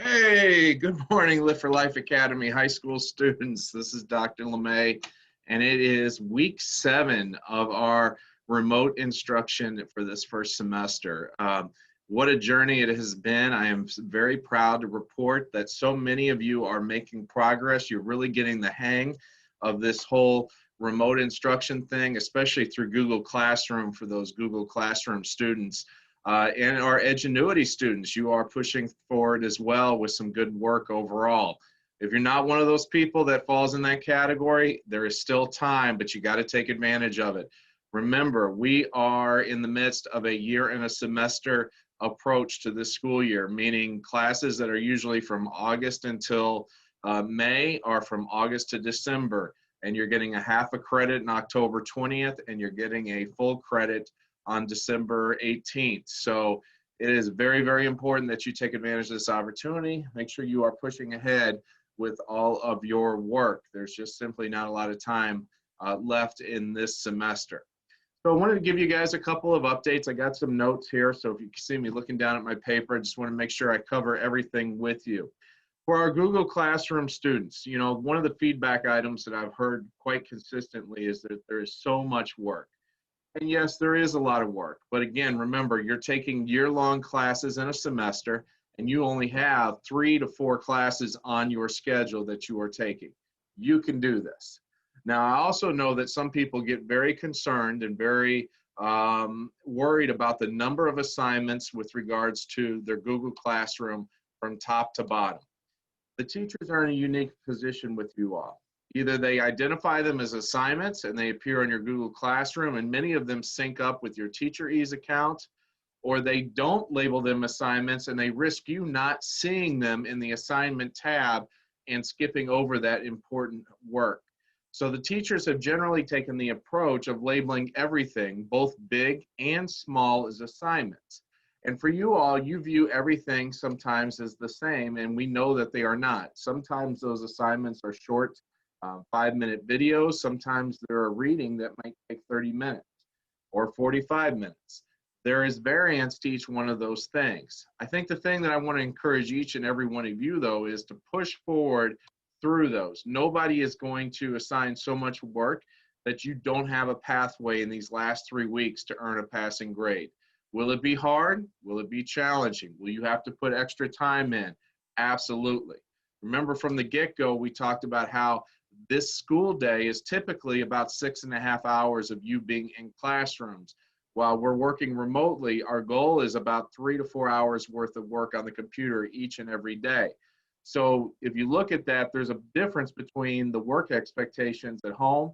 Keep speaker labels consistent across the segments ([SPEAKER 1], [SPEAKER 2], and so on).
[SPEAKER 1] Hey, good morning, Live for Life Academy high school students. This is Dr. Lemay, and it is week 7 of our remote instruction for this first semester. What a journey it has been. I am very proud to report that so many of you are making progress. You're really getting the hang of this whole remote instruction thing, especially through Google Classroom for those Google Classroom students. And our Edgenuity students, you are pushing forward as well with some good work overall. If you're not one of those people that falls in that category, there is still time, but you got to take advantage of it. Remember, we are in the midst of a year and a semester approach to this school year, meaning classes that are usually from August until May are from August to December, and you're getting a half a credit on October 20th, and you're getting a full credit on December 18th. So it is very, very important that you take advantage of this opportunity. Make sure you are pushing ahead with all of your work. There's just simply not a lot of time left in this semester. So I wanted to give you guys a couple of updates. I got some notes here, so if you see me looking down at my paper, I just want to make sure I cover everything with you. For our Google Classroom students, you know, one of the feedback items that I've heard quite consistently is that there is so much work. And yes, there is a lot of work, but again, remember, you're taking year-long classes in a semester, and you only have 3 to 4 classes on your schedule that you are taking. You can do this. Now, I also know that some people get very concerned and very worried about the number of assignments with regards to their Google Classroom from top to bottom. The teachers are in a unique position with you all. Either they identify them as assignments and they appear on your Google Classroom, and many of them sync up with your TeacherEase account, or they don't label them assignments and they risk you not seeing them in the assignment tab and skipping over that important work. So the teachers have generally taken the approach of labeling everything, both big and small, as assignments. And for you all, you view everything sometimes as the same, and we know that they are not. Sometimes those assignments are short 5-minute videos. Sometimes they're a reading that might take 30 minutes or 45 minutes. There is variance to each one of those things. I think the thing that I want to encourage each and every one of you, though, is to push forward through those. Nobody is going to assign so much work that you don't have a pathway in these last 3 weeks to earn a passing grade. Will it be hard? Will it be challenging? Will you have to put extra time in? Absolutely. Remember, from the get-go, we talked about how this school day is typically about 6.5 hours of you being in classrooms. While we're working remotely, our goal is about 3 to 4 hours worth of work on the computer each and every day. So if you look at that, there's a difference between the work expectations at home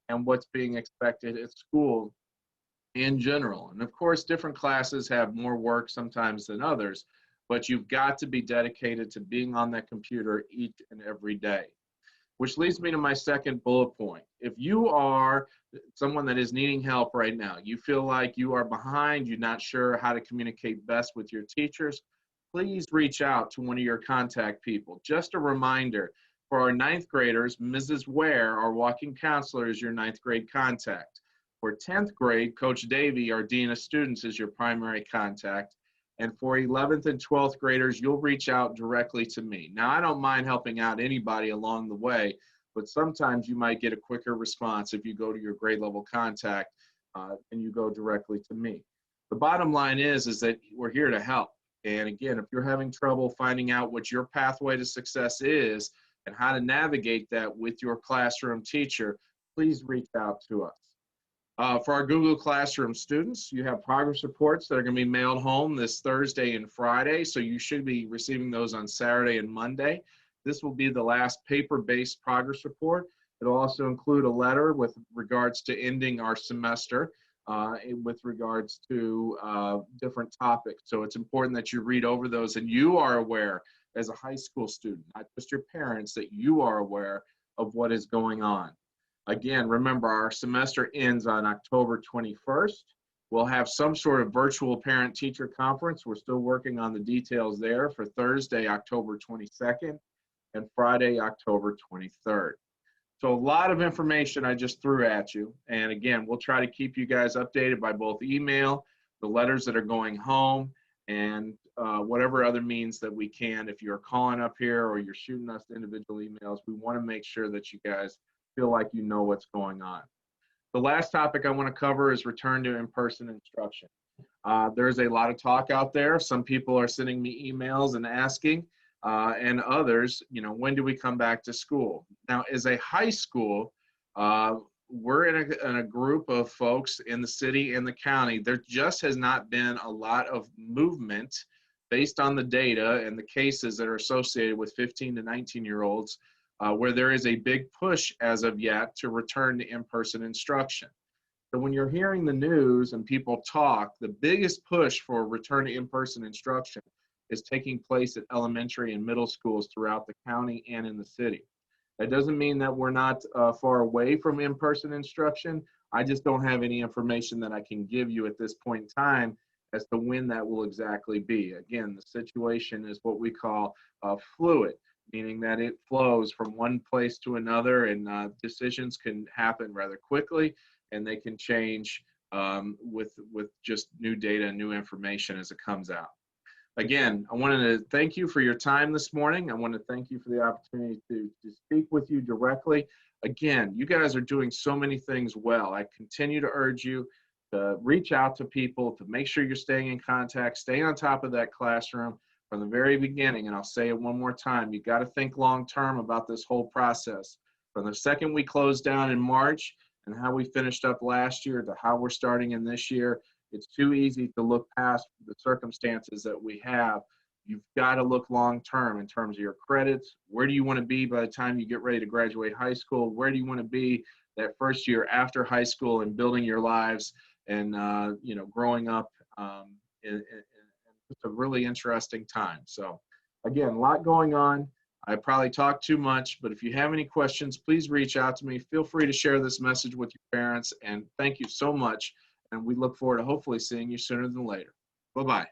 [SPEAKER 1] and what's being expected at school in general. And of course, different classes have more work sometimes than others, but you've got to be dedicated to being on that computer each and every day. Which leads me to my second bullet point. If you are someone that is needing help right now, you feel like you are behind, you're not sure how to communicate best with your teachers, please reach out to one of your contact people. Just a reminder, for our 9th graders, Mrs. Ware, our walking counselor, is your 9th grade contact. For 10th grade, Coach Davey, our Dean of Students, is your primary contact. And for 11th and 12th graders, you'll reach out directly to me. Now, I don't mind helping out anybody along the way, but sometimes you might get a quicker response if you go to your grade level contact and you go directly to me. The bottom line is that we're here to help. And again, if you're having trouble finding out what your pathway to success is and how to navigate that with your classroom teacher, please reach out to us. For our Google Classroom students, you have progress reports that are going to be mailed home this Thursday and Friday, so you should be receiving those on Saturday and Monday. This will be the last paper-based progress report. It'll also include a letter with regards to ending our semester with regards to different topics. So it's important that you read over those and you are aware as a high school student, not just your parents, that you are aware of what is going on. Again, remember, our semester ends on October 21st. We'll have some sort of virtual parent-teacher conference. We're still working on the details there for Thursday, October 22nd, and Friday, October 23rd. So a lot of information I just threw at you. And again, we'll try to keep you guys updated by both email, the letters that are going home, and whatever other means that we can. If you're calling up here or you're shooting us individual emails, we want to make sure that you guys feel like you know what's going on. The last topic I want to cover is return to in-person instruction. There's a lot of talk out there. Some people are sending me emails and asking, and others, when do we come back to school? Now, as a high school, we're in a group of folks in the city and the county. There just has not been a lot of movement based on the data and the cases that are associated with 15 to 19-year-olds, where there is a big push as of yet to return to in-person instruction. So when you're hearing the news and people talk, the biggest push for return to in-person instruction is taking place at elementary and middle schools throughout the county and in the city. That doesn't mean that we're not far away from in-person instruction. I just don't have any information that I can give you at this point in time as to when that will exactly be. Again, the situation is what we call fluid, meaning that it flows from one place to another, and decisions can happen rather quickly, and they can change with just new data and new information as it comes out. Again, I wanted to thank you for your time this morning. I want to thank you for the opportunity to speak with you directly. Again, you guys are doing so many things well. I continue to urge you to reach out to people, to make sure you're staying in contact, stay on top of that classroom from the very beginning. And I'll say it one more time, you got to think long-term about this whole process. From the second we closed down in March and how we finished up last year to how we're starting in this year, it's too easy to look past the circumstances that we have. You've got to look long-term in terms of your credits. Where do you want to be by the time you get ready to graduate high school? Where do you want to be that first year after high school and building your lives and, growing up in it's a really interesting time. So again, a lot going on. I probably talked too much, but if you have any questions, please reach out to me. Feel free to share this message with your parents, and thank you so much. And we look forward to hopefully seeing you sooner than later. Bye-bye.